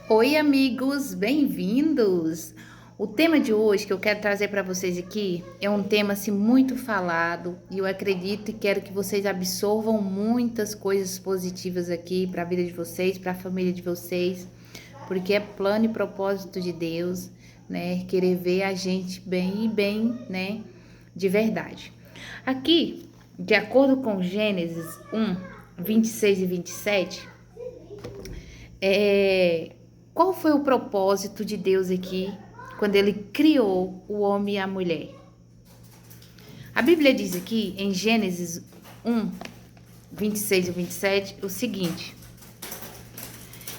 Oi, amigos, bem-vindos! O tema de hoje que eu quero trazer para vocês aqui é um tema assim muito falado e eu acredito e quero que vocês absorvam muitas coisas positivas aqui para a vida de vocês, para a família de vocês, porque é plano e propósito de Deus, né? Querer ver a gente bem e bem, né? De verdade. Aqui, de acordo com Gênesis 1, 26 e 27, qual foi o propósito de Deus aqui quando ele criou o homem e a mulher? A Bíblia diz aqui em Gênesis 1, 26 e 27 o seguinte: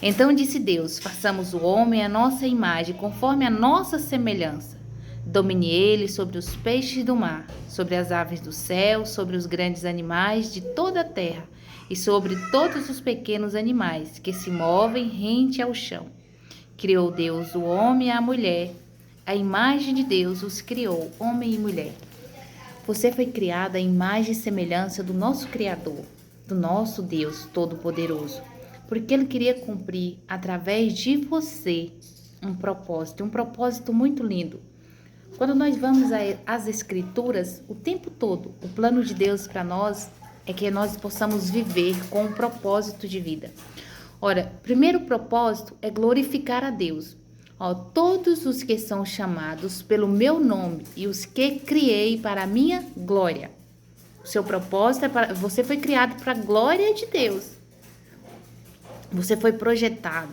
Então disse Deus: façamos o homem à nossa imagem, conforme a nossa semelhança. Domine ele sobre os peixes do mar, sobre as aves do céu, sobre os grandes animais de toda a terra e sobre todos os pequenos animais que se movem rente ao chão. Criou Deus o homem e a mulher. A imagem de Deus os criou, homem e mulher. Você foi criada à imagem e semelhança do nosso Criador, do nosso Deus Todo-Poderoso, porque Ele queria cumprir através de você um propósito muito lindo. Quando nós vamos às Escrituras, o tempo todo, o plano de Deus para nós é que nós possamos viver com um propósito de vida. Ora, primeiro propósito é glorificar a Deus. Todos os que são chamados pelo meu nome e os que criei para a minha glória. O seu propósito é para... Você foi criado para a glória de Deus. Você foi projetada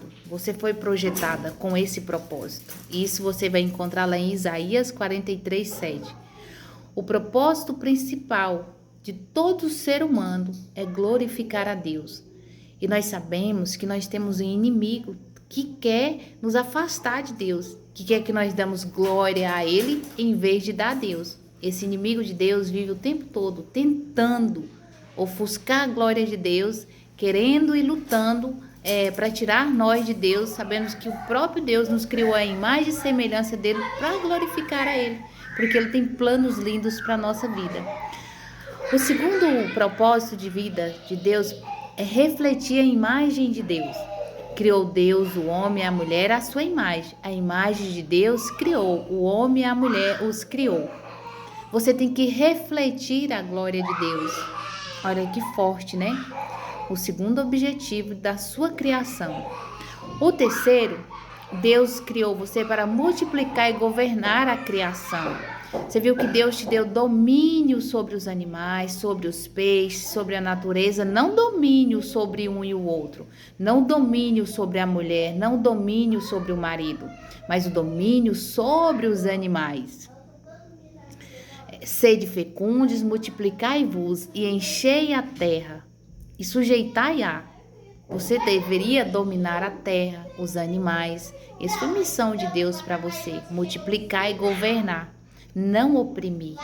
com esse propósito. Isso você vai encontrar lá em Isaías 43, 7. O propósito principal de todo ser humano é glorificar a Deus. E nós sabemos que nós temos um inimigo que quer nos afastar de Deus, que quer que nós damos glória a Ele em vez de dar a Deus. Esse inimigo de Deus vive o tempo todo tentando ofuscar a glória de Deus, querendo e lutando para tirar nós de Deus, sabendo que o próprio Deus nos criou a imagem e semelhança dele para glorificar a Ele, porque Ele tem planos lindos para a nossa vida. O segundo propósito de vida de Deus é refletir a imagem de Deus. Criou Deus o homem e a mulher à sua imagem. A imagem de Deus criou, o homem e a mulher os criou. Você tem que refletir a glória de Deus. Olha que forte, né? O segundo objetivo da sua criação. O terceiro, Deus criou você para multiplicar e governar a criação. Você viu que Deus te deu domínio sobre os animais, sobre os peixes, sobre a natureza, não domínio sobre um e o outro, não domínio sobre a mulher, não domínio sobre o marido, mas o domínio sobre os animais. Sede fecundes, multiplicai-vos e enchei a terra e sujeitai-a. Você deveria dominar a terra, os animais. Isso foi missão de Deus para você, multiplicar e governar, não oprimir.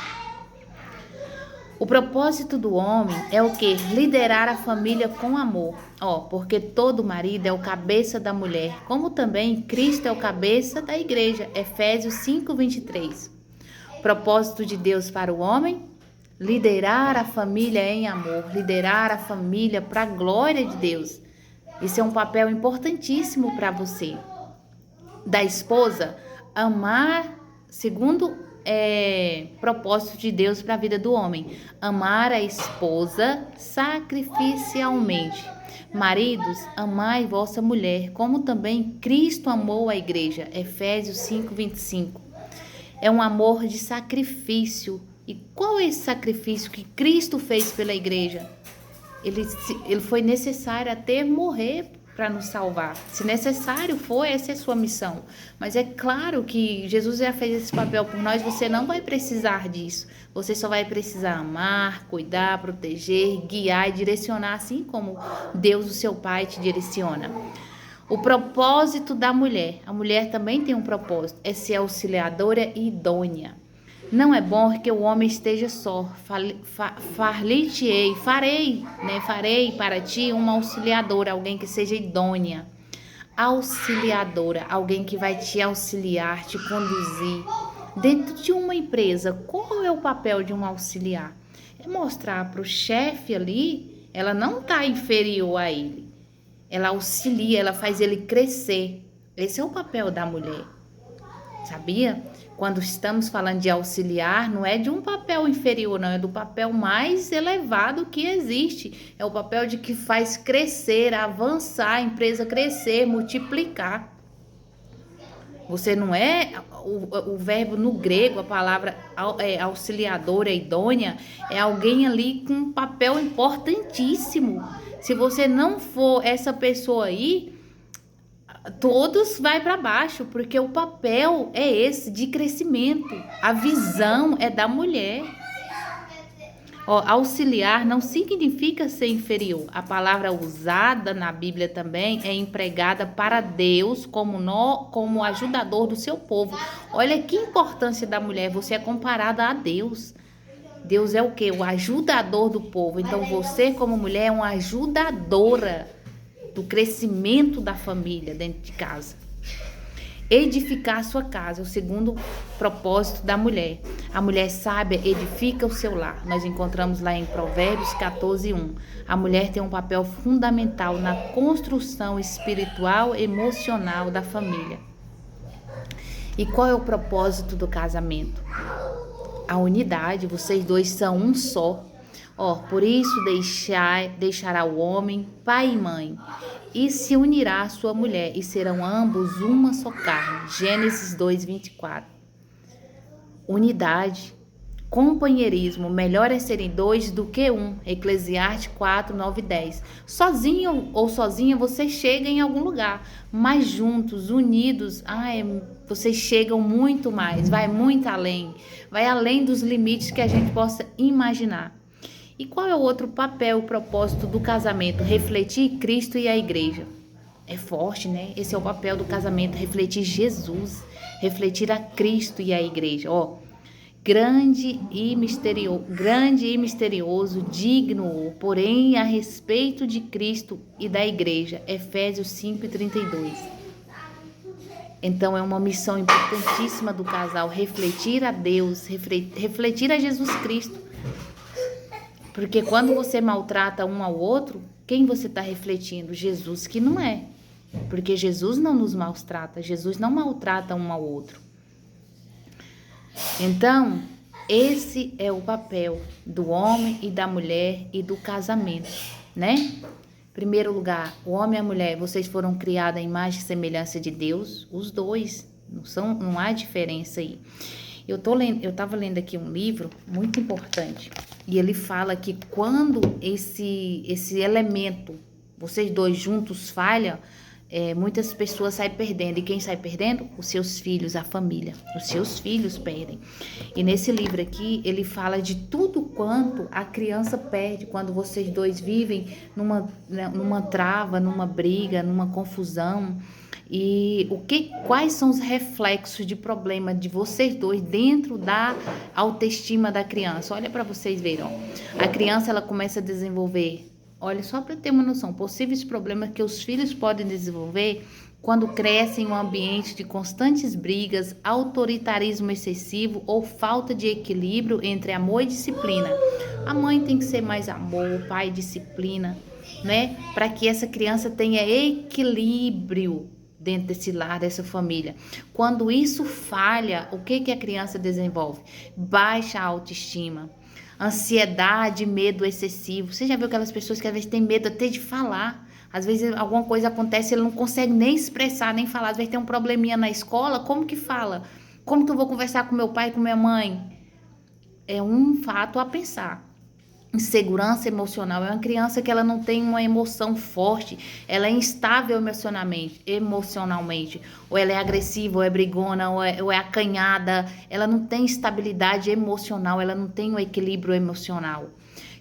O propósito do homem é o que? Liderar a família com amor. Porque todo marido é o cabeça da mulher, como também Cristo é o cabeça da igreja. Efésios 5:23. Propósito de Deus para o homem? Liderar a família em amor, liderar a família para a glória de Deus. Isso é um papel importantíssimo para você. Da esposa, amar, segundo propósito de Deus para a vida do homem, amar a esposa sacrificialmente. Maridos, amai vossa mulher, como também Cristo amou a igreja. Efésios 5:25. É um amor de sacrifício. E qual é esse sacrifício que Cristo fez pela igreja? Ele foi necessário até morrer para nos salvar. Se necessário for, essa é a sua missão. Mas é claro que Jesus já fez esse papel por nós, você não vai precisar disso. Você só vai precisar amar, cuidar, proteger, guiar e direcionar, assim como Deus, o seu Pai, te direciona. O propósito da mulher. A mulher também tem um propósito, é ser auxiliadora e idônea. Não é bom que o homem esteja só. Farei para ti uma auxiliadora, alguém que seja idônea. Auxiliadora, alguém que vai te auxiliar, te conduzir. Dentro de uma empresa, qual é o papel de um auxiliar? É mostrar para o chefe ali, ela não está inferior a ele. Ela auxilia, ela faz ele crescer. Esse é o papel da mulher, sabia? Quando estamos falando de auxiliar, não é de um papel inferior, não, é do papel mais elevado que existe. É o papel de que faz crescer, avançar, a empresa crescer, multiplicar. Você não é, o verbo no grego, a palavra auxiliadora, idônea, é alguém ali com um papel importantíssimo. Se você não for essa pessoa aí, todos vai para baixo, porque o papel é esse de crescimento. A visão é da mulher. Ó, auxiliar não significa ser inferior. A palavra usada na Bíblia também é empregada para Deus como ajudador do seu povo. Olha que importância da mulher. Você é comparada a Deus. Deus é o quê? O ajudador do povo. Então você, como mulher, é uma ajudadora do crescimento da família dentro de casa. Edificar a sua casa, o segundo propósito da mulher. A mulher sábia edifica o seu lar. Nós encontramos lá em Provérbios 14:1. A mulher tem um papel fundamental na construção espiritual e emocional da família. E qual é o propósito do casamento? A unidade, vocês dois são um só. Por isso deixará o homem, pai e mãe, e se unirá à sua mulher, e serão ambos uma só carne. Gênesis 2:24. Unidade, companheirismo, melhor é serem dois do que um. Eclesiastes 4:9 e 10. Sozinho ou sozinha você chega em algum lugar, mas juntos, unidos, vocês chegam muito mais, vai muito além, vai além dos limites que a gente possa imaginar. E qual é o outro papel, o propósito do casamento? Refletir Cristo e a igreja. É forte, né? Esse é o papel do casamento, refletir Jesus, refletir a Cristo e a igreja. Grande e misterioso, digno, porém a respeito de Cristo e da igreja. Efésios 5:32. Então é uma missão importantíssima do casal, refletir a Deus, refletir a Jesus Cristo. Porque quando você maltrata um ao outro, quem você está refletindo? Jesus que não é. Porque Jesus não nos maltrata, Jesus não maltrata um ao outro. Então, esse é o papel do homem e da mulher e do casamento, né? Em primeiro lugar, o homem e a mulher, vocês foram criados à imagem e semelhança de Deus, os dois, não há diferença aí. Eu estava lendo aqui um livro muito importante e ele fala que quando esse elemento, vocês dois juntos falham, muitas pessoas saem perdendo. E quem sai perdendo? Os seus filhos, a família. Os seus filhos perdem. E nesse livro aqui, ele fala de tudo quanto a criança perde quando vocês dois vivem numa trava, numa briga, numa confusão. E quais são os reflexos de problema de vocês dois dentro da autoestima da criança? Olha para vocês verem, a criança ela começa a desenvolver, olha só para ter uma noção, possíveis problemas que os filhos podem desenvolver quando crescem em um ambiente de constantes brigas, autoritarismo excessivo ou falta de equilíbrio entre amor e disciplina. A mãe tem que ser mais amor, o pai disciplina, né? Para que essa criança tenha equilíbrio dentro desse lar, dessa família. Quando isso falha, o que a criança desenvolve? Baixa autoestima, ansiedade, medo excessivo. Você já viu aquelas pessoas que às vezes têm medo até de falar? Às vezes alguma coisa acontece, ele não consegue nem expressar, nem falar. Às vezes tem um probleminha na escola, como que fala? Como que eu vou conversar com meu pai, com minha mãe? É um fato a pensar. Insegurança emocional é uma criança que ela não tem uma emoção forte, ela é instável emocionalmente, ou ela é agressiva, ou é brigona, ou é acanhada, ela não tem estabilidade emocional, ela não tem um equilíbrio emocional.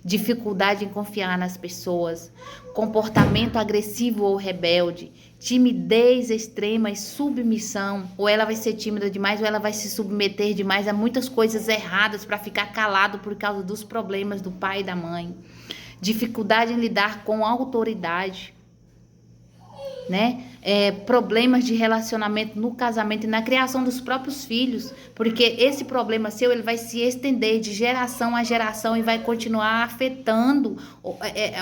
Dificuldade em confiar nas pessoas, comportamento agressivo ou rebelde, timidez extrema e submissão, ou ela vai ser tímida demais ou ela vai se submeter demais a muitas coisas erradas para ficar calado por causa dos problemas do pai e da mãe. Dificuldade em lidar com a autoridade, né? Problemas de relacionamento no casamento e na criação dos próprios filhos, porque esse problema seu ele vai se estender de geração a geração e vai continuar afetando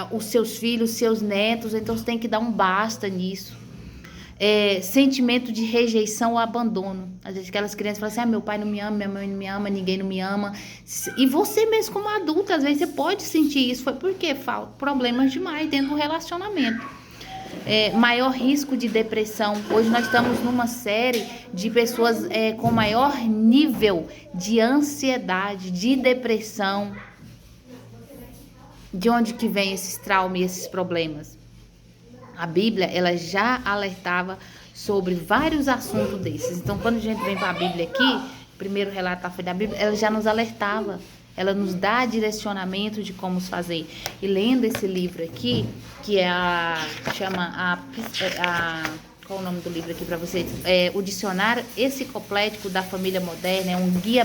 os seus filhos, seus netos. Então você tem que dar um basta nisso. sentimento de rejeição ou abandono. Às vezes aquelas crianças falam assim, meu pai não me ama, minha mãe não me ama, ninguém não me ama. E você mesmo como adulto, às vezes você pode sentir isso. Foi porque faltam problemas demais dentro do relacionamento. Maior risco de depressão. Hoje nós estamos numa série de pessoas com maior nível de ansiedade, de depressão. De onde que vem esses traumas e esses problemas? A Bíblia, ela já alertava sobre vários assuntos desses. Então, quando a gente vem para a Bíblia aqui, o primeiro relato foi da Bíblia, ela já nos alertava. Ela nos dá direcionamento de como fazer. E lendo esse livro aqui, que é qual o nome do livro aqui para vocês? O Dicionário Enciclopédico da Família Moderna, é um guia